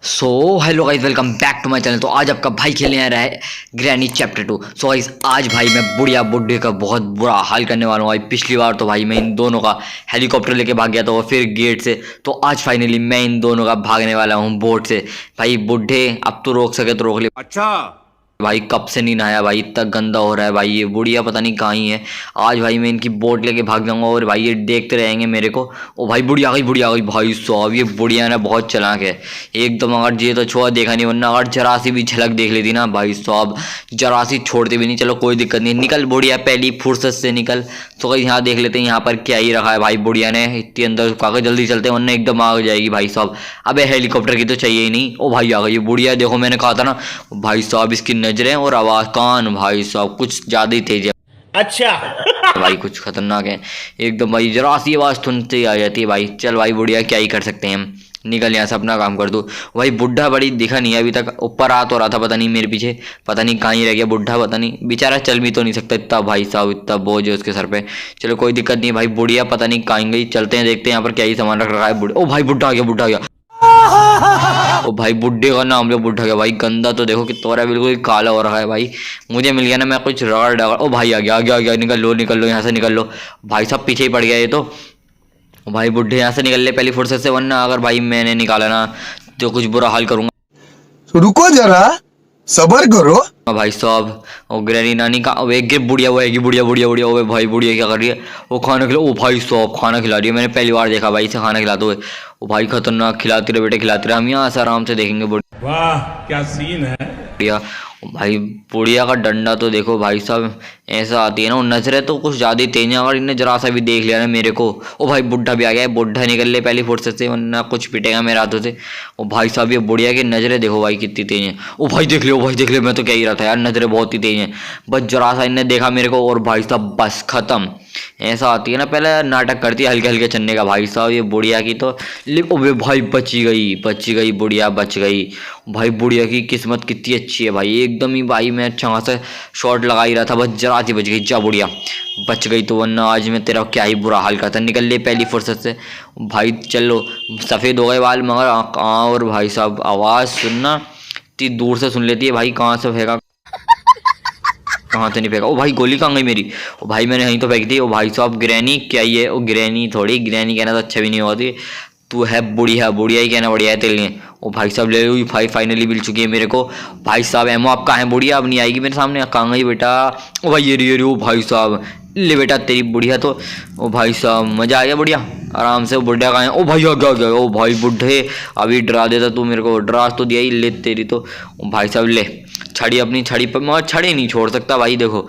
So hello guys, welcome back to my channel. तो आज आपका भाई खेलने आ रहा है ग्रैनी चैप्टर 2। सो गाइस, आज भाई मैं बुढ़िया बुड्ढे का बहुत बुरा हाल करने वाला हूँ भाई। पिछली बार तो भाई मैं इन दोनों का हेलीकॉप्टर लेके भाग गया था और फिर गेट से। तो आज फाइनली मैं इन दोनों का भागने वाला हूँ बोट से। भाई बुड्ढे अब तो रोक सके तो रोक ले। अच्छा भाई कब से नहीं नहाया भाई, इतना गंदा हो रहा है भाई। ये बुढ़िया पता नहीं कहाँ ही है। आज भाई मैं इनकी बोट लेके भाग जाऊंगा और भाई ये देखते रहेंगे मेरे को। ओ भाई बुढ़िया गई, बुढ़िया गई भाई साहब। ये बुढ़िया ना बहुत चालाक है एकदम। अगर ये तो छोड़ा देखा नहीं, वरना अगर जरा सी भी झलक देख लेती ना भाई साहब, जरा सी छोड़ती भी नहीं। चलो कोई दिक्कत नहीं, निकल बुढ़िया पहली फुर्सत से निकल। तो कहीं यहाँ देख लेते हैं यहाँ पर क्या ही रखा है भाई बुढ़िया ने। इतनी अंदर कागज जल्दी चलते हैं वरना एकदम आग हो जाएगी भाई साहब। अबे हेलीकॉप्टर की तो चाहिए ही नहीं। ओ भाई आ गई बुढ़िया, देखो मैंने कहा था ना भाई साहब। इसकी नजरें और आवाज कान भाई साहब कुछ ज्यादा ही तेज है। अच्छा भाई कुछ खतरनाक है एकदम भाई। जरा सी आवाज सुनते ही आ जाती है भाई। चल भाई बुढ़िया क्या ही कर सकते हैं हम, निकल यहाँ से अपना काम कर दो। भाई बुढ़ा बड़ी दिखा नहीं है अभी तक। ऊपर आ तो रहा था, पता नहीं मेरे पीछे पता नहीं कहाँ ही रह गया बुढ़ा। पता नहीं बेचारा चल भी तो नहीं सकता इतना भाई साहब, इतना बोझ है उसके सर पे। चलो कोई दिक्कत नहीं भाई। बुढ़िया पता नहीं कहाँ गई, चलते हैं देखते हैं यहाँ पर क्या ही सामान रख रखा है। बुढ़ा, ओ भाई बुढ़ा आ गया, बुढ़ा आ गया। ओ भाई बुड्ढे का नाम लो बुढ़ा गया भाई। गंदा तो देखो कितना हो रहा है, बिल्कुल काला हो रहा है भाई। मुझे मिल गया ना, मैं कुछ रगड़ डगड़। ओ भाई आ गया, आ गया, आ गया। निकल लो यहाँ से, निकल लो भाई साहब। पीछे ही पड़ गया ये तो। ओ भाई बुढ़े यहाँ से निकल ले पहली फुर्सत से, वरना अगर भाई मैंने निकाला ना तो कुछ बुरा हाल करूंगा। रुको जरा, सबर करो। भाई साहब और ग्रैनी नानी का अब एक बुढ़िया वो है, बुढ़िया बुढ़िया बुढ़िया। ओ भाई बुढ़िया क्या कर रही है? वो खाना खिला। ओ भाई साहब खाना खिला रही है। मैंने पहली बार देखा भाई इसे खाना खिलाते हुए। ओ भाई खतरनाक खिलाती रहे बेटे, खिलाती रहे। हम यहाँ से आराम से देखेंगे वाह क्या सीन है। बुढ़िया। भाई बुढ़िया का डंडा तो देखो भाई साहब, ऐसा आती है ना। नजरें तो कुछ ज्यादा ही तेज है। अगर इन्हें जरा सा भी देख लिया ना मेरे को। ओ भाई बुढ़ा भी आ गया है। बुढ़ा निकल ले पहली फुर्सत से, वरना कुछ पिटेगा मेरे हाथों से। ओ भाई साहब ये बुढ़िया की नजरें देखो भाई कितनी तेज हैं। ओ भाई देख ले, ओ भाई देख ले। मैं तो कह ही रहा था यार, नजरें बहुत ही तेज हैं। बस जरा सा इन्हें देखा मेरे को और भाई साहब बस खत्म। ऐसा आती है ना, पहले नाटक करती है हल्के हल्के चलने का भाई साहब ये बुढ़िया की तो। ओ भाई बची गई, बची गई बुढ़िया, बच गई। भाई बुढ़िया की किस्मत कितनी अच्छी है भाई एकदम ही भाई। मैं अच्छा खासा शॉट लगा ही रहा था, बस जरा सी बच गई। जा बुढ़िया बच गई तो, वरना आज मैं तेरा क्या ही बुरा हाल करता। निकल ले पहली फुर्सत से भाई। चलो सफ़ेद हो गए बाल, मगर और भाई साहब आवाज़ सुनना इतनी दूर से सुन लेती है भाई। कहाँ से फेंका, कहाँ से नहीं फेंका। ओ भाई गोली कहाँ गई मेरी? ओ भाई मैंने यहीं तो फेंक दी। ओ भाई साहब ग्रैनी क्या ही है? ओ ग्रैनी थोड़ी, ग्रैनी कहना तो अच्छा भी नहीं होती। तू है बुढ़िया, बुढ़िया ही कहना बढ़िया है तेरे लिए। ओ भाई साहब ले लो भाई, फाइनली मिल चुकी है मेरे को। भाई साहब एमओ आप कहाँ है? बुढ़िया अब नहीं आएगी मेरे सामने, कहाँ गई बेटा? ओ भाई ये रही ओ भाई साहब ले बेटा तेरी बुढ़िया तो। ओ भाई साहब मजा आ गया बुढ़िया, आराम से। बुढ़िया कहाँ है? ओ भाई आ गया, आ गया। ओ भाई बुढ़े अभी डरा देता तू मेरे को, डरा तो दिया ही ले तेरी तो। ओ भाई साहब ले छड़ी, अपनी छड़ी पर मगर छड़ी नहीं छोड़ सकता भाई। देखो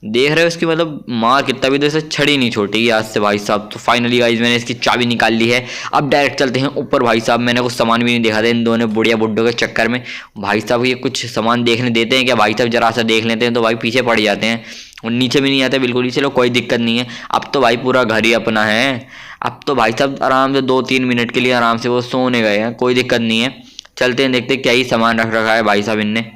देख रहे हो इसकी मतलब मार कितना भी तो इसे छड़ी नहीं छोड़ेगी आज से भाई साहब। तो फाइनली गाइस मैंने इसकी चाबी निकाल ली है। अब डायरेक्ट चलते हैं ऊपर भाई साहब। मैंने कुछ सामान भी नहीं देखा था इन दोनों बुढ़िया बुड्ढों के चक्कर में। भाई साहब ये कुछ सामान देखने देते हैं क्या भाई साहब? जरा सा देख लेते हैं तो भाई पीछे पड़ जाते हैं और नीचे भी नहीं आते बिल्कुल ही। चलो कोई दिक्कत नहीं है, अब तो भाई पूरा घर ही अपना है। अब तो भाई साहब आराम से 2-3 मिनट के लिए आराम से वो सोने गए हैं, कोई दिक्कत नहीं है। चलते हैं देखते क्या ही सामान रख रखा है भाई साहब इनने।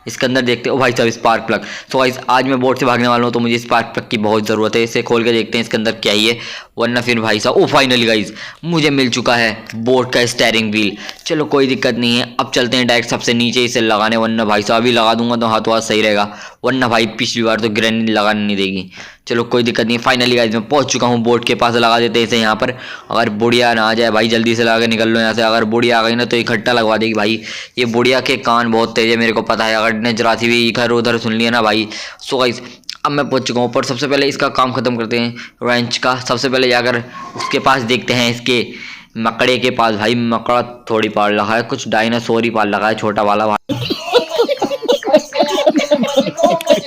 इसके अंदर देखते हो भाई साहब स्पार्क प्लग। सो गाइस आज मैं बोर्ड से भागने वाला हूँ तो मुझे स्पार्क प्लग की बहुत ज़रूरत है। इसे खोल के देखते हैं इसके अंदर क्या ही है, वरना फिर भाई साहब। ओ फाइनली गाइस मुझे मिल चुका है बोट का स्टीयरिंग व्हील। चलो कोई दिक्कत नहीं है, अब चलते हैं डायरेक्ट सबसे नीचे इसे लगाने, वरना भाई साहब अभी लगा दूंगा तो हाथों हाथ सही रहेगा, वरना भाई पिछली बार तो ग्रैनी लगाने नहीं देगी। चलो कोई दिक्कत नहीं, फाइनली गाइस मैं पहुंच चुका हूँ बोट के पास। लगा देते हैं इसे यहाँ पर। अगर बुढ़िया ना आ जाए भाई जल्दी से लगा के निकल लो यहाँ से। अगर बुढ़िया आ गई ना तो इकट्ठा लगवा देगी भाई। ये बुढ़िया के कान बहुत तेज है मेरे को पता है, अगर ने जरा सी भी इधर उधर सुन लिया ना भाई। सो गाइस अब मैं पहुंच चुका हूँ ऊपर। सबसे पहले इसका काम खत्म करते हैं रेंच का। सबसे पहले जाकर उसके पास देखते हैं इसके मकड़े के पास। भाई मकड़ा थोड़ी पाल रखा है, कुछ डायनासोर ही पाल रखा है छोटा वाला भाई।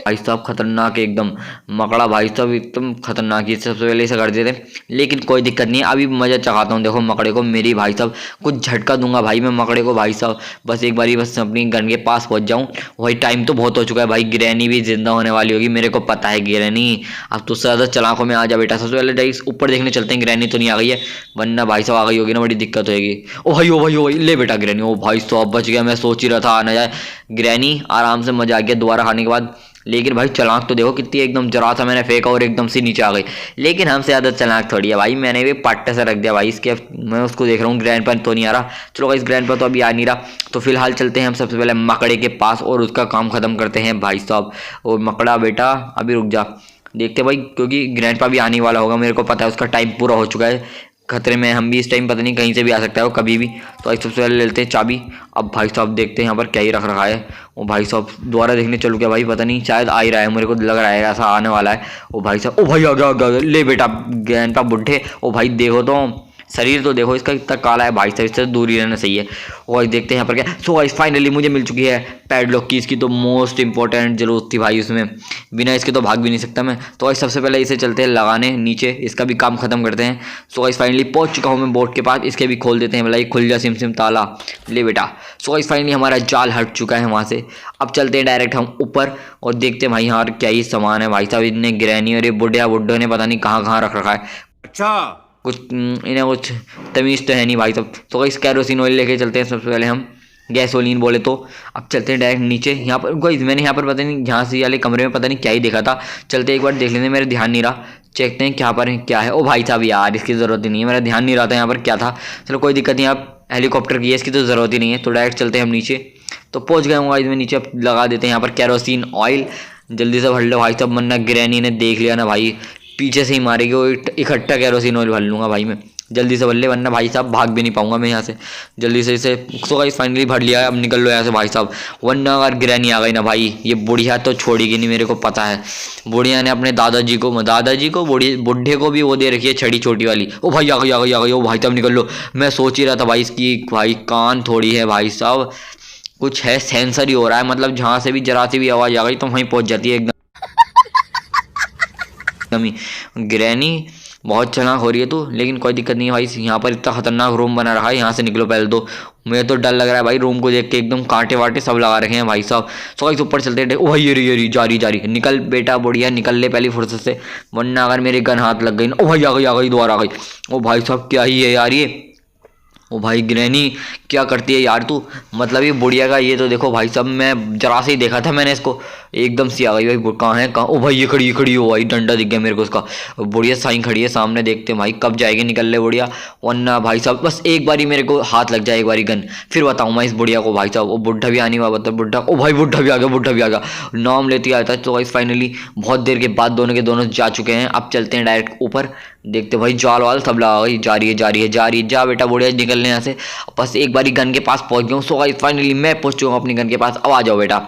भाई साहब खतरनाक एकदम मकड़ा भाई साहब, एकदम खतरनाक ही। सबसे पहले इसे कर देते, लेकिन कोई दिक्कत नहीं है। अभी मजा चखाता हूँ देखो मकड़े को मेरी भाई साहब। कुछ झटका दूंगा भाई मैं मकड़े को भाई साहब। बस एक बारी बस अपनी गन के पास पहुंच जाऊँ। वही टाइम तो बहुत हो चुका है भाई, ग्रैनी भी जिंदा होने वाली होगी मेरे को पता है। ग्रैनी अब तो ज्यादा चलाकों में आ जा बेटा। सबसे पहले डाइस ऊपर देखने चलते हैं, ग्रैनी तो नहीं आ गई है, वरना भाई साहब आ गई होगी ना बड़ी दिक्कत होगी। ओ भाई ओ भाई ओ भाई ले बेटा ग्रैनी। ओ भाई साहब बच गया, मैं सोच ही रहा था आ ना जाए ग्रैनी। आराम से मजा आ गया दोबारा खाने के बाद। लेकिन भाई चालाक तो देखो कितनी, एकदम जरा सा मैंने फेंका और एकदम से नीचे आ गई। लेकिन हमसे ज़्यादा चालाक थोड़ी है भाई, मैंने भी पट्टे से रख दिया भाई इसके। मैं उसको देख रहा हूँ ग्रैंडपा तो नहीं आ रहा। चलो इस ग्रैंडपा तो अभी आ नहीं रहा, तो फिलहाल चलते हैं हम सबसे पहले मकड़े के पास और उसका काम खत्म करते हैं भाई साहब। और मकड़ा बेटा अभी रुक जा, देखते भाई, क्योंकि ग्रैंडपा भी आने वाला होगा, मेरे को पता है उसका टाइम पूरा हो चुका है। खतरे में हम भी इस टाइम, पता नहीं कहीं से भी आ सकता है वो कभी भी। तो आज सबसे पहले लेते हैं चाबी। अब भाई साहब देखते हैं यहाँ पर क्या ही रख रखा है। वो भाई साहब दोबारा देखने चलू क्या भाई, पता नहीं, शायद आ ही रहा है, मेरे को लग रहा है ऐसा आने वाला है। ओ भाई साहब, ओ भाई आ गया, ले बेटा ग्रैंडपा बुड्ढे। ओ भाई देखो तो शरीर तो देखो इसका कितना काला है भाई साहब, इससे दूर ही रहना सही है। और देखते हैं यहाँ पर क्या। सो गाइस फाइनली मुझे मिल चुकी है पैडलॉक की, इसकी तो मोस्ट इंपॉर्टेंट जरूरत थी भाई उसमें, बिना इसके तो भाग भी नहीं सकता मैं। तो गाइस सबसे पहले इसे चलते हैं लगाने नीचे, इसका भी काम खत्म करते हैं। सो गाइस फाइनली पहुंच चुका हूँ मैं बोट के पास, इसके भी खोल देते हैं, भला ये खुल जा सिम ताला, ले बेटा। सो गाइस फाइनली हमारा जाल हट चुका है वहाँ से। अब चलते हैं डायरेक्ट हम ऊपर और देखते हैं भाई यहाँ क्या ही सामान है भाई साहब। इनने ग्रैनी और ये बुड्ढे ने पता नहीं कहाँ कहाँ रख रखा है। अच्छा कुछ इन्हें कुछ तमीज़ तो है नहीं भाई साहब। तो इस कैरोसिन ऑयल लेके चलते हैं सबसे पहले हम, गैसोलीन बोले तो। अब चलते हैं डायरेक्ट नीचे। यहाँ पर गाइस मैंने यहाँ पर पता नहीं झांसी वाले कमरे में पता नहीं क्या ही देखा था, चलते एक बार देख लेते, मेरे ध्यान नहीं रहा, चेकते हैं क्या पर क्या है। ओ भाई साहब यार इसकी ज़रूरत ही नहीं है, मेरा ध्यान नहीं रहा था यहाँ पर क्या था। चलो कोई दिक्कत नहीं, आप हेलीकॉप्टर की है, इसकी तो ज़रूरत ही नहीं है। तो डायरेक्ट चलते हैं हम नीचे। तो पहुँच गए हूँ गाइस मैं नीचे। अब लगा देते हैं यहाँ पर कैरोसिन ऑयल, जल्दी से भर लो भाई साहब, वरना ग्रैनी ने देख लिया ना भाई, पीछे से ही मारेगी वो। इकट्ठा कैरोसिन ऑयल भर लूँगा भाई मैं, जल्दी से भर ले, वरना भाई साहब भाग भी नहीं पाऊंगा मैं यहाँ से। जल्दी से इसे सो गाइस फाइनली भर लिया है। अब निकल लो यहाँ से भाई साहब, वरना अगर ग्रैनी आ गई ना भाई, ये बुढ़िया तो छोड़ेगी नहीं, मेरे को पता है। बुढ़िया ने अपने दादाजी को बुढ़े को भी वो दे रखी है छड़ी छोटी वाली। ओ भाई आ गई। ओ भाई साहब निकल लो। मैं सोच ही रहा था भाई इसकी भाई कान थोड़ी है भाई साहब, कुछ है, सेंसर ही हो रहा है, मतलब जहाँ से भी जरा सी भी आवाज़ आ गई तो वहीं पहुँच जाती है एकदम ही। ग्रैनी बहुत चालाक हो रही है तू, लेकिन कोई दिक्कत नहीं है भाई। यहाँ पर इतना खतरनाक रूम बना रखा है, यहाँ से निकलो पहले तो। मुझे तो डर लग रहा है भाई रूम को देख के, एकदम कांटे वाटे सब लगा रखे हैं भाई साहब। सो गाइस ऊपर चलते हैं। ओ भाई ये जा रही, निकल बेटा बुढ़िया, निकल ले पहली फुर्सत से, वरना अगर मेरे गन हाथ लग गई ना। ओ भाई आ गई दोबारा आ गई। ओ भाई साहब क्या ही है यार ये। ओ भाई ग्रैनी क्या करती है यार तू, मतलब ये बुढ़िया का ये तो देखो भाई साहब, मैं जरा से ही देखा था मैंने इसको, एकदम सी आ गई भाई। कहाँ है कहाँ, ओ भाई ये खड़ी हो भाई, डंडा दिख गया मेरे को उसका। बुढ़िया साईं खड़ी है सामने, देखते हैं भाई कब जाएगी, निकल ले बुढ़िया, वरना भाई साहब बस एक बारी मेरे को हाथ लग जाए, एक बारी गन, फिर बताऊँ मैं इस बुढ़िया को भाई साहब। वो बुढ़ा भी आने वाला, बुढ़ा, ओ भाई बुढ़ा भी आ गया, नाम लेती आता है। तो भाई फाइनली बहुत देर के बाद दोनों के दोनों जा चुके हैं। अब चलते हैं डायरेक्ट ऊपर, देखते भाई जाल वाल सब लगा गई, जा रही है, जा बेटा बुढ़िया निकलने यहाँ से। बस एक बारी गन के पास पहुंच गया हूँ। सो गाइस फाइनली मैं पहुंच चुका हूँ अपनी गन के पास। अब आ जाओ बेटा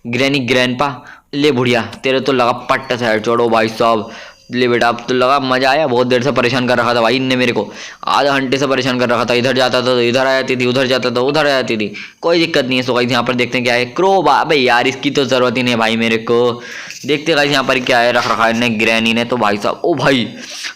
ग्रैंडपा, ले बुढ़िया तेरे तो लगा पट्टा से हेड छोड़ो भाई साहब, ले बेटा अब तो लगा मजा आया। बहुत देर से परेशान कर रखा था भाई इनने मेरे को, आधा घंटे से परेशान कर रखा था, इधर जाता था तो इधर आ जाती थी, उधर जाता था उधर आ जाती थी, कोई दिक्कत नहीं है। सो गाइस यहाँ पर देखते हैं क्या है, क्रो भाई यार इसकी तो जरूरत ही नहीं है भाई मेरे को। देखते गाइस यहाँ पर क्या है रख रखा है ग्रैनी ने तो भाई साहब। ओ भाई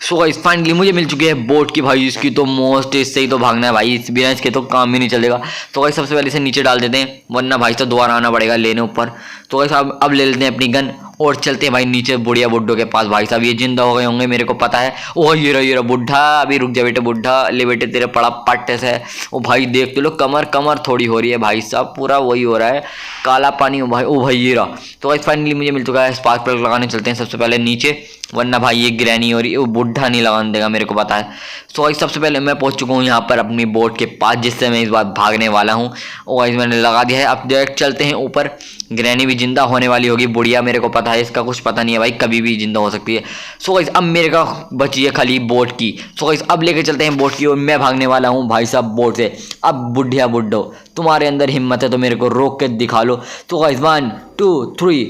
सो गाइस फाइनली मुझे मिल चुकी है बोट की भाई, इसकी तो मोस्ट, इससे ही तो भागना है भाई, इस बिना इसके तो काम भी नहीं चलेगा। तो गाइस सबसे पहले इसे नीचे डाल देते हैं, वरना भाई साहब दोबारा आना पड़ेगा लेने ऊपर। तो गाइस अब ले लेते हैं अपनी गन और चलते हैं भाई नीचे बुढ़िया बुड्ढों के पास। भाई साहब ये जिंदा हो गए होंगे मेरे को पता है। ओ ये रहा बुढ़ा, अभी रुक जा बेटे बुढ़ा, ले बेटे तेरे पड़ा पट्टे से। ओ भाई देख तो लो कमर थोड़ी हो रही है भाई साहब, पूरा वही हो रहा है काला पानी। ओ भाई ये रहा। तो गाइस फाइनली मुझे मिल चुका है स्पार्क प्लग लगाने चलते हैं सबसे पहले नीचे, वरना भाई ये ग्रैनी हो रही है, वो बुढ़ा नहीं लगाने देगा मेरे को पता है। सो गाइस सबसे पहले मैं पहुंच चुका हूँ यहाँ पर अपनी बोट के पास, जिससे मैं इस बार भागने वाला हूँ। ओ गाइस मैंने लगा दिया है। अब डायरेक्ट चलते हैं ऊपर, ग्रैनी भी जिंदा होने वाली होगी, बुढ़िया मेरे को पता है, इसका कुछ पता नहीं है भाई, कभी भी जिंदा हो सकती है। सो गाइस अब मेरे का बची है खाली बोट की। सो गाइस अब लेके चलते हैं बोट की और मैं भागने वाला हूँ भाई साहब बोट से। अब बुढ़िया बुड्ढो तुम्हारे अंदर हिम्मत है तो मेरे को रोक के दिखा लो। तो गाइस 1 2 3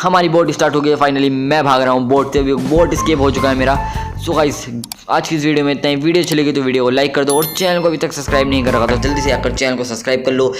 हमारी बोट स्टार्ट हो गई है फाइनली, मैं भाग रहा हूँ बोट से, बोट स्केप हो चुका है मेरा। सो गाइस आज की इस वीडियो में इतना ही। वीडियो अच्छी लगी तो वीडियो को लाइक कर दो और चैनल को अभी तक सब्सक्राइब नहीं कर रखा तो जल्दी से आकर चैनल को सब्सक्राइब कर लो।